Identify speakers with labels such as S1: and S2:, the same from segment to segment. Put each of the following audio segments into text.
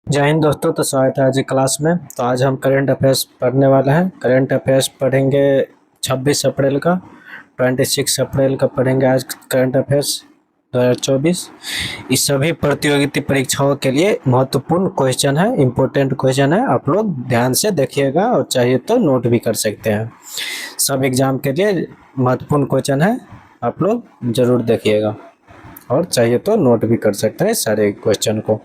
S1: जय हिंद दोस्तों। तो स्वागत है आज की क्लास में। तो आज हम करंट अफेयर्स पढ़ने वाले हैं। करंट अफेयर्स पढ़ेंगे 26 अप्रैल का, 26 अप्रैल का पढ़ेंगे आज करंट अफेयर्स 2024। इस सभी प्रतियोगिता परीक्षाओं के लिए महत्वपूर्ण क्वेश्चन है, इम्पोर्टेंट क्वेश्चन है। आप लोग ध्यान से देखिएगा और चाहिए तो नोट भी कर सकते हैं। सब एग्जाम के लिए महत्वपूर्ण क्वेश्चन है, आप लोग जरूर देखिएगा और चाहिए तो नोट भी कर सकते हैं सारे क्वेश्चन को।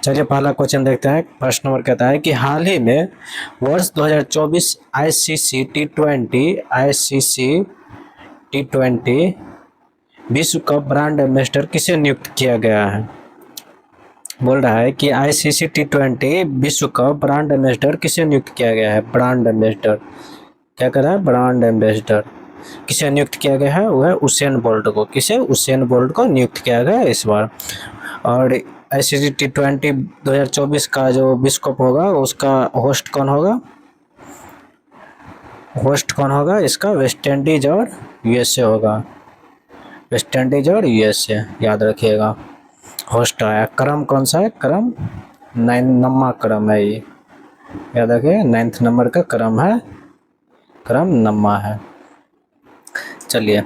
S1: चलिए पहला क्वेश्चन देखते हैं। फर्स्ट नंबर कहता है कि हाल ही में वर्ष 2024 आईसीसी टी20 विश्व कप ब्रांड एम्बेसडर किसे नियुक्त किया गया है। बोल रहा है कि आईसीसी टी20 विश्व कप ब्रांड एम्बेसडर किसे नियुक्त किया गया है। ब्रांड एम्बेसडर क्या कर रहा है, ब्रांड एम्बेसडर किसे नियुक्त किया गया है, वो है उसेन बोल्ट को। किसे, उसेन बोल्ट को नियुक्त किया गया है इस बार। और आईसीसी टी20 2024 का जो विश्व कप होगा उसका होस्ट कौन होगा, इसका वेस्ट इंडीज और यूएसए होगा। वेस्ट इंडीज और यूएसए याद रखिएगा होस्ट आया। क्रम कौन सा है, क्रम 9वां क्रम है ये, याद रखिए 9th नंबर का क्रम है, क्रम 9वां है। चलिए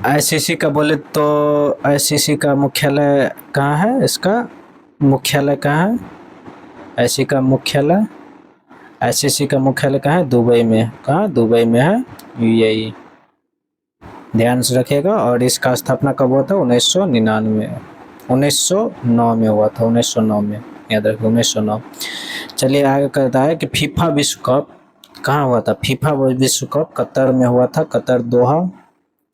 S1: आईसीसी का बोले तो आईसीसी का मुख्यालय कहाँ है, इसका मुख्यालय कहाँ है, आईसीसी का मुख्यालय कहाँ है, दुबई में। कहाँ, दुबई में है यूएई, ध्यान से रखिएगा। और इसका स्थापना कब हुआ था, 1909 में हुआ था, 1909 में, याद रखिए 1909। चलिए आगे कहता है कि फीफा विश्व कप कहाँ हुआ था। फीफा विश्व कप कतर में हुआ था, कतर दोहा,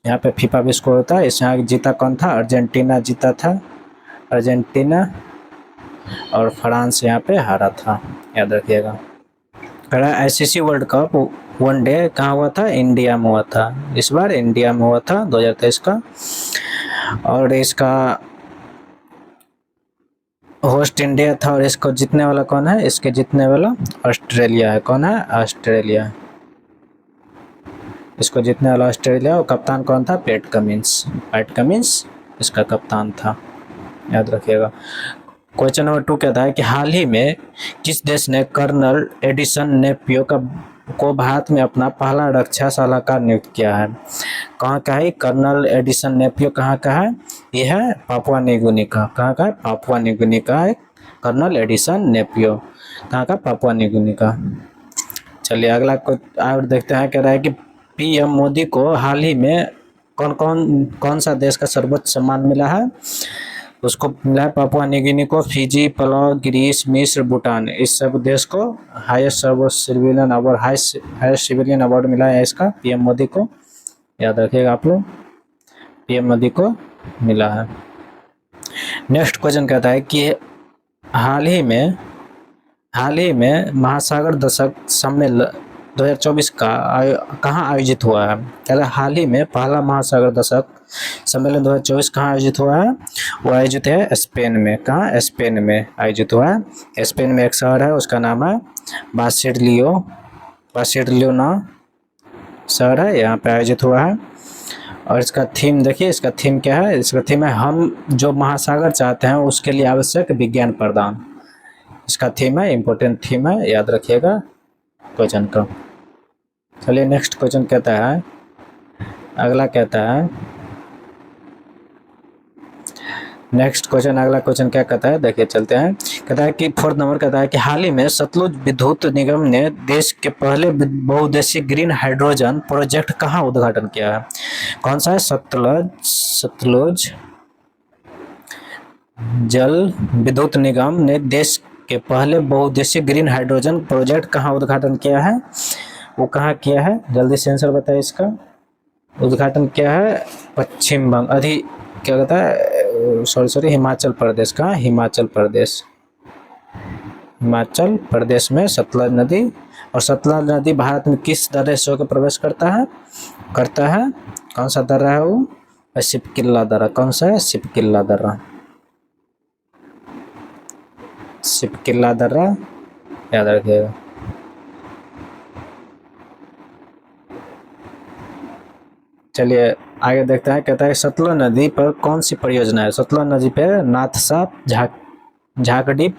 S1: यहाँ पे फीफा विश्व कप होता है। इसमें जीता कौन था, अर्जेंटीना जीता था, अर्जेंटीना, और फ्रांस यहाँ पे हारा था, याद रखिएगा। आईसीसी वर्ल्ड कप वनडे कहाँ हुआ था, इंडिया में हुआ था। इस बार इंडिया में हुआ था 2023 का। और इसका होस्ट इंडिया था और इसको जीतने वाला कौन है, इसके जीतने वाला ऑस्ट्रेलिया है। कौन है, ऑस्ट्रेलिया, इसको जीतने वाला ऑस्ट्रेलिया। और कप्तान कौन था, पैट कमिंस इसका कप्तान था, याद रखिएगा। क्वेश्चन नंबर 2 कहता है कि हाल ही में किस देश ने कर्नल एडिसन नेपियो को भारत में अपना पहला रक्षा सलाहकार नियुक्त किया है। कहाँ का है कर्नल एडिसन नेपियो, कहाँ का है, ये है पापुआ न्यूगिनी का। कहाँ का है, पापुआ न्यूगिनी का है कर्नल एडिसन नेपियो, कहाँ का, पापुआ न्यूगिनी का। चलिए अगला और देखते हैं। कह रहा है कि पीएम मोदी को हाल ही में कौन सा देश का सर्वोच्च सम्मान मिला है। उसको मिला है पापुआ न्यूगिनी को, फिजी, पलाव, ग्रीस, मिस्र, भूटान। इस सब देश को हाईएस्ट सिविलियन अवार्ड मिला है इसका पीएम मोदी को, याद रखिएगा आप लोग, पीएम मोदी को मिला है। नेक्स्ट क्वेश्चन कहता है कि हाल ही में महासागर दशक सम्मेलन 2024 का कहाँ आयोजित हुआ है। कहता है हाल ही में पहला महासागर दशक सम्मेलन 2024 कहाँ आयोजित हुआ है, वो आयोजित है स्पेन में। कहाँ, स्पेन में आयोजित हुआ है। स्पेन में एक शहर है उसका नाम है बार्सिलोना शहर है, यहाँ पे आयोजित हुआ है। और इसका थीम देखिए, इसका थीम क्या है, इसका थीम है हम जो महासागर चाहते हैं उसके लिए आवश्यक विज्ञान प्रदान। इसका थीम है, इम्पोर्टेंट थीम है, याद रखिएगा क्वेश्चन का। चलिए नेक्स्ट क्वेश्चन कहता है, अगला क्वेश्चन क्या कहता है, देखिए चलते हैं। कहता है कि 4th नंबर कहता है कि हाल ही में सतलुज विद्युत निगम ने देश के पहले बहुउद्देशीय ग्रीन हाइड्रोजन प्रोजेक्ट कहाँ उद्घाटन किया है। कौन सा है, सतलुज जल विद्युत निगम ने देश के पहले बहुउद्देशीय ग्रीन हाइड्रोजन प्रोजेक्ट कहाँ उद्घाटन किया है, वो कहाँ किया है, जल्दी से आंसर बताइए। इसका उद्घाटन किया है पश्चिम बंगाल, क्या कहता है, हिमाचल प्रदेश का, हिमाचल प्रदेश में सतलज नदी। और सतलज नदी भारत में किस दर्रे से होकर प्रवेश करता है, कौन सा दर्रा है वो, सिपकिल्ला दर्रा। कौन सा है, सिपकिल्ला दर्रा, याद रखिएगा। चलिए आगे देखते हैं। कहता है सतलज नदी पर कौन सी परियोजना है। सतलज नदी पे झाकड़ीप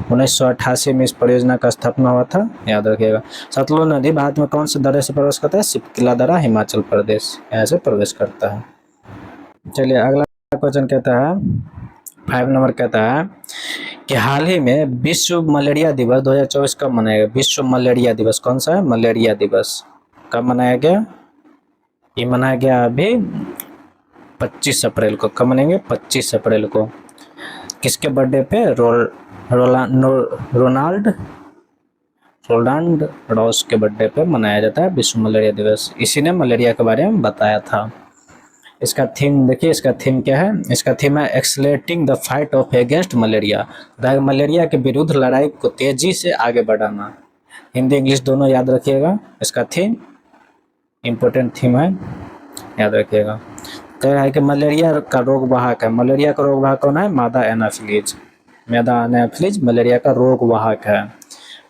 S1: 1988 में इस परियोजना का स्थापना हुआ था, याद रखिएगा। सतलुज नदी भारत में कौन से दर्रे से प्रवेश करता है? शिप्किला दर्रा, हिमाचल प्रदेश, यहाँ से प्रवेश करता है। चलिए अगला क्वेश्चन कहता है 5 नंबर कहता है कि हाल ही में विश्व मलेरिया दिवस 2024 कब मनाया गया? विश्व मलेरिया दिवस कौन सा है? मलेरिया दिवस कब मनाया गया? ये मनाया गया अभी 25 अप्रैल को। कब मनाएंगे? 25 अप्रैल को। किसके बर्थडे पे? रोनाल्ड रॉस के बर्थडे पे मनाया जाता है विश्व मलेरिया दिवस। इसी ने मलेरिया के बारे में बताया था। इसका थीम देखिए, इसका थीम क्या है? इसका थीम है accelerating the fight of against malaria, malaria के विरुद्ध लड़ाई को तेजी से आगे बढ़ाना। हिंदी इंग्लिश दोनों याद रखिएगा। इसका थीम इम्पोर्टेंट थीम है, याद रखिएगा। कह रहा है कि मलेरिया का रोग वाहक है। मलेरिया का रोग वाहक कौन है? मादा एनाफिलीज। मादा एनाफिलीज मलेरिया का रोग वाहक है।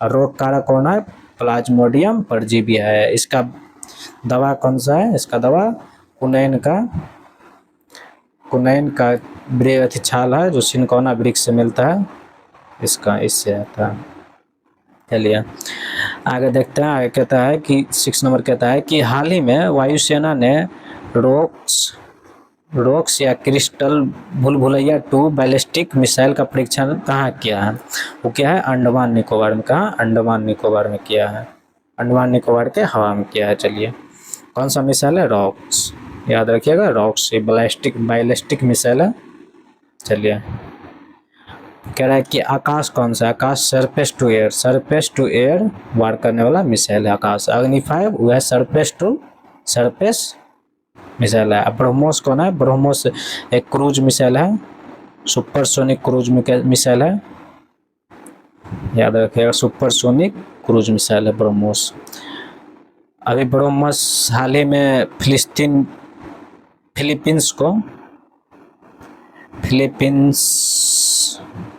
S1: और रोग कारक कौन है? प्लाज्मोडियम परजीवी है। इसका दवा कौन सा है? इसका दवा कुनैन का छाल है जो सिनकोना वृक्ष से मिलता है, इसका इससे आता है। चलिए आगे देखते हैं। आगे कहता है कि 6 नंबर कहता है कि हाल ही में वायुसेना ने रोक्स या क्रिस्टल भूलभुलैया 2 बैलिस्टिक मिसाइल का परीक्षण कहाँ किया है? वो क्या है? अंडमान निकोबार में। कहाँ? अंडमान निकोबार में किया है। अंडमान निकोबार के हवा में किया है। चलिए कौन सा मिसाइल है? रॉक्स, याद रखिएगा। रॉक्स ये बैलिस्टिक मिसाइल है। चलिए कह रहा है कि आकाश कौन सा? आकाश सरफेस टू एयर वार करने वाला मिसाइल है आकाश। अग्नि 5 वह है सरफेस टू सरफेस मिसाइल है। ब्रह्मोस कौन है? ब्रह्मोस एक क्रूज मिसाइल है, सुपरसोनिक क्रूज मिसाइल है, याद रखिएगा। सुपरसोनिक क्रूज मिसाइल है ब्रह्मोस। अभी ब्रह्मोस हाल ही में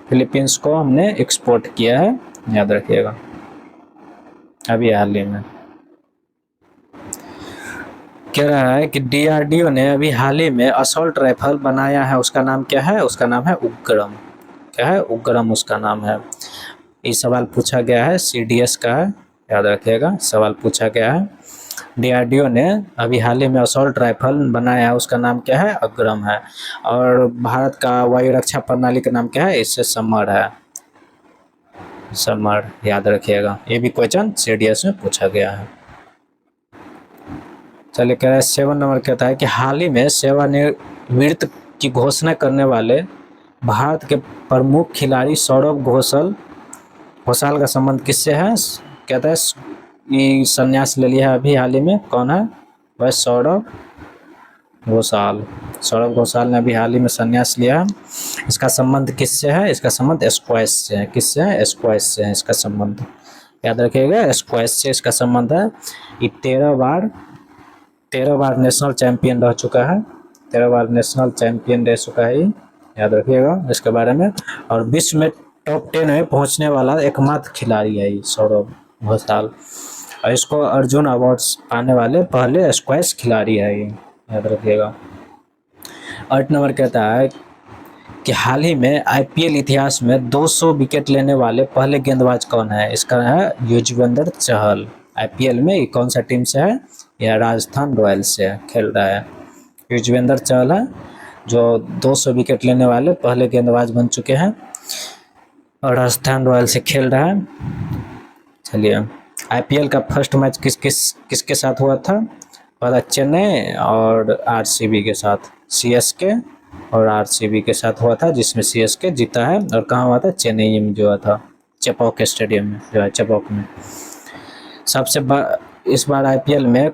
S1: फिलीपींस को हमने एक्सपोर्ट किया है, याद रखिएगा, अभी हाल ही में। कह रहा है कि डीआरडीओ ने अभी हाल ही में असॉल्ट राइफल बनाया है, उसका नाम क्या है? उसका नाम है उग्रम। क्या है? उग्रम उसका नाम है। ये सवाल पूछा गया है, सीडीएस का है, याद रखिएगा। सवाल पूछा गया है, डीआरडीओ ने अभी हाल ही में असॉल्ट राइफल बनाया है, उसका नाम क्या है? अग्रम है। और भारत का वायु रक्षा प्रणाली का नाम क्या है? इससे समर है, समर, याद रखिएगा। ये भी क्वेश्चन सीडीएस में पूछा गया है। चलिए कह रहा है 7 नंबर कहता है कि हाल ही में सेवानिवृत्त की घोषणा करने वाले भारत के प्रमुख खिलाड़ी सौरभ घोषाल का संबंध किससे है? कहता है ये संन्यास ले लिया है अभी हाल ही में। कौन है वह? सौरभ घोषाल ने अभी हाल ही में संन्यास लिया। इसका संबंध किससे है? इसका संबंध स्क्वैश से है। किससे है? स्क्वैश से है इसका संबंध, याद रखिएगा। स्क्वैश से इसका संबंध है। ये 13 बार नेशनल चैंपियन रह चुका है, 13 बार नेशनल चैंपियन रह चुका है, याद रखिएगा इसके बारे में। और विश्व में टॉप 10 में पहुंचने वाला एकमात्र खिलाड़ी है ये सौरभ घोषाल। और इसको अर्जुन अवार्ड पाने वाले पहले स्क्वैश खिलाड़ी है ये, याद रखिएगा। 8 नंबर कहता है कि हाल ही में आईपीएल इतिहास में 200 विकेट लेने वाले पहले गेंदबाज कौन है? इसका है युजवेंद्र चहल। आईपीएल में ये कौन सा टीम से है? यह राजस्थान रॉयल्स से खेल रहा है। युजवेंद्र चहल है जो 200 विकेट लेने वाले पहले गेंदबाज बन चुके हैं और राजस्थान रॉयल्स से खेल रहा है। चलिए आईपीएल का फर्स्ट मैच किसके साथ हुआ था? पहला चेन्नई और आरसीबी के साथ, सीएसके और आरसीबी के साथ हुआ था, जिसमें सीएसके जीता है। और कहाँ हुआ था? चेन्नई में जो हुआ था, चेपॉक स्टेडियम में जो है, चेपॉक में। इस बार आईपीएल में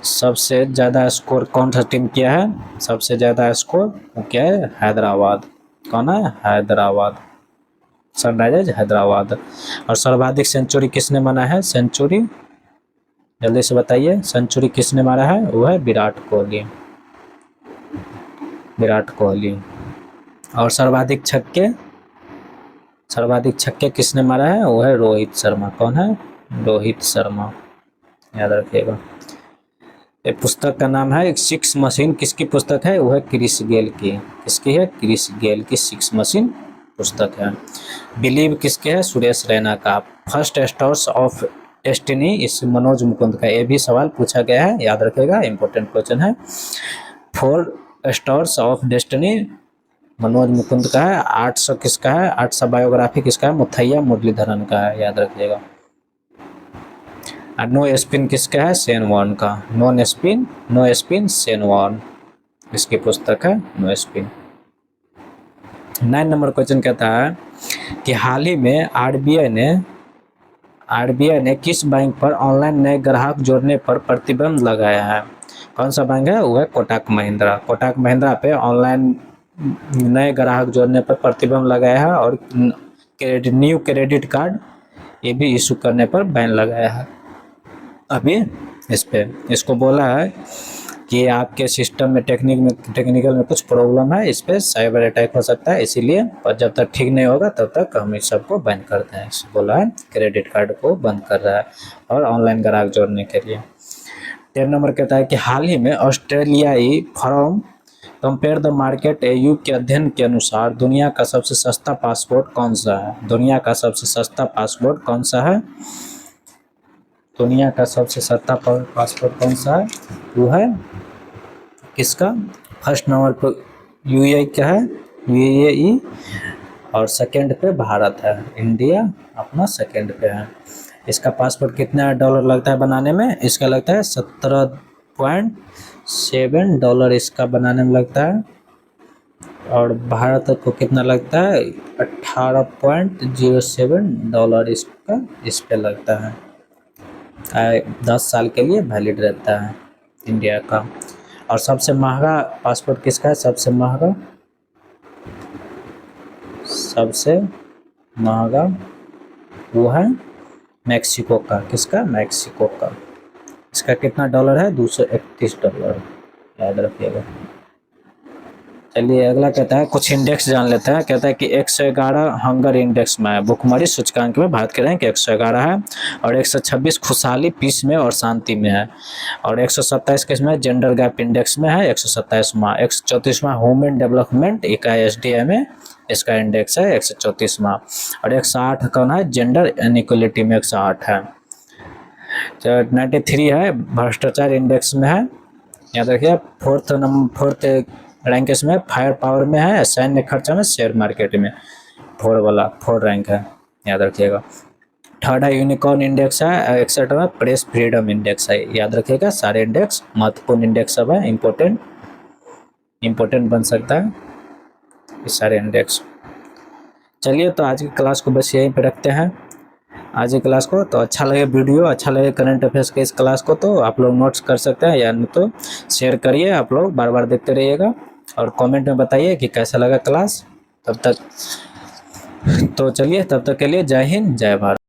S1: सबसे ज़्यादा स्कोर कौन सा टीम किया है? सबसे ज़्यादा स्कोर वो क्या है? हैदराबाद। कौन है? हैदराबाद, सनराइजर्स हैदराबाद। और सर्वाधिक सेंचुरी किसने मारा है? सेंचुरी जल्दी से बताइए, सेंचुरी किसने मारा है? वो है विराट कोहली। और सर्वाधिक छक्के किसने मारा है? वो है रोहित शर्मा। कौन है? रोहित शर्मा, याद रखिएगा। ये पुस्तक का नाम है सिक्स मशीन। किसकी पुस्तक है? वो है क्रिस गेल की। किसकी है? क्रिस गेल की सिक्स मशीन पुस्तक है। बिलीव किसके है, सुरेश रैना का। फर्स्ट स्टार्स ऑफ डेस्टिनी इस मनोज मुकुंद का। ये भी सवाल पूछा गया है, याद रखेगा, इंपॉर्टेंट क्वेश्चन है। Four stars of destiny Manoj Mukund का है। 800 किसका है, 800 बायोग्राफी किसका है, मुथैया मुरलीधरन का है, याद रखिएगा। नो स्पिन किसका है, सेन वॉन का। नो स्पिन सेन वॉन इसकी पुस्तक है, नो स्पिन। 9 नंबर क्वेश्चन कहता है कि हाल ही में आरबीआई ने किस बैंक पर ऑनलाइन नए ग्राहक जोड़ने पर प्रतिबंध लगाया है। कौन सा बैंक है, वो है कोटक महिंद्रा। कोटक महिंद्रा पे ऑनलाइन नए ग्राहक जोड़ने पर प्रतिबंध लगाया है और न्यू क्रेडिट कार्ड ये भी इशू करने पर बैन लगाया है। अभी इस पे इसको बोला है कि आपके सिस्टम में टेक्निकल में कुछ प्रॉब्लम है, इस पर साइबर अटैक हो सकता है, इसीलिए पर जब तक ठीक नहीं होगा तब तक हम इस सबको बैन करते हैं। इसे बोला है क्रेडिट कार्ड को बंद कर रहा है और ऑनलाइन ग्राहक जोड़ने के लिए। 13 नंबर कहता है कि हाल ही में ऑस्ट्रेलियाई firm compare the market AU के अध्ययन के अनुसार दुनिया का सबसे सस्ता पासपोर्ट कौन सा है। दुनिया का सबसे सस्ता पासपोर्ट कौन सा है, दुनिया का सबसे सस्ता पासपोर्ट कौन सा है, वो है किसका। फर्स्ट नंबर पर यूएई का है, यूएई, और सेकंड पे भारत है, इंडिया अपना सेकंड पे है। इसका पासपोर्ट कितना डॉलर लगता है बनाने में, इसका लगता है $17.7 इसका बनाने में लगता है, और भारत को कितना लगता है, $18.07 इसका इस पे लगता है। 10 साल के लिए वैलिड रहता है इंडिया का। और सबसे महंगा पासपोर्ट किसका है, सबसे महंगा वो है मैक्सिको का। किसका, मैक्सिको का। इसका कितना डॉलर है, $231, याद रखिएगा। चलिए अगला कहता है कुछ इंडेक्स जान लेते हैं। कहता है कि 111 हंगर इंडेक्स में है, भूखमरी सूचकांक में बात करें कि 111 है, और 126 खुशहाली पीस में और शांति में है, और 127 किसमें, जेंडर गैप इंडेक्स में है 127वां। 134वां ह्यूमन डेवलपमेंट इकाई एसडीए में इसका इंडेक्स है 134वां, और 108 कौन है, जेंडर इनइक्वालिटी में 108 है। 93 है भ्रष्टाचार इंडेक्स में है, याद रखिए। फोर्थ रैंक इसमें फायर पावर में है, सैन्य खर्चा में, शेयर मार्केट में 4 रैंक है, याद रखिएगा। थर्ड है यूनिकॉर्न इंडेक्स है 61 में, प्रेस फ्रीडम इंडेक्स है, याद रखिएगा। सारे इंडेक्स महत्वपूर्ण इंडेक्स सब है, इम्पोर्टेंट बन सकता है ये सारे इंडेक्स। चलिए तो आज की क्लास को बस यहीं पे रखते हैं। आज की क्लास को तो अच्छा लगे वीडियो, अच्छा लगे करंट अफेयर्स के इस क्लास को तो आप लोग नोट्स कर सकते हैं, या नहीं तो शेयर करिए। आप लोग बार बार देखते रहिएगा और कमेंट में बताइए कि कैसा लगा क्लास। तब तक तो चलिए, तब तक के लिए जय हिंद, जय भारत।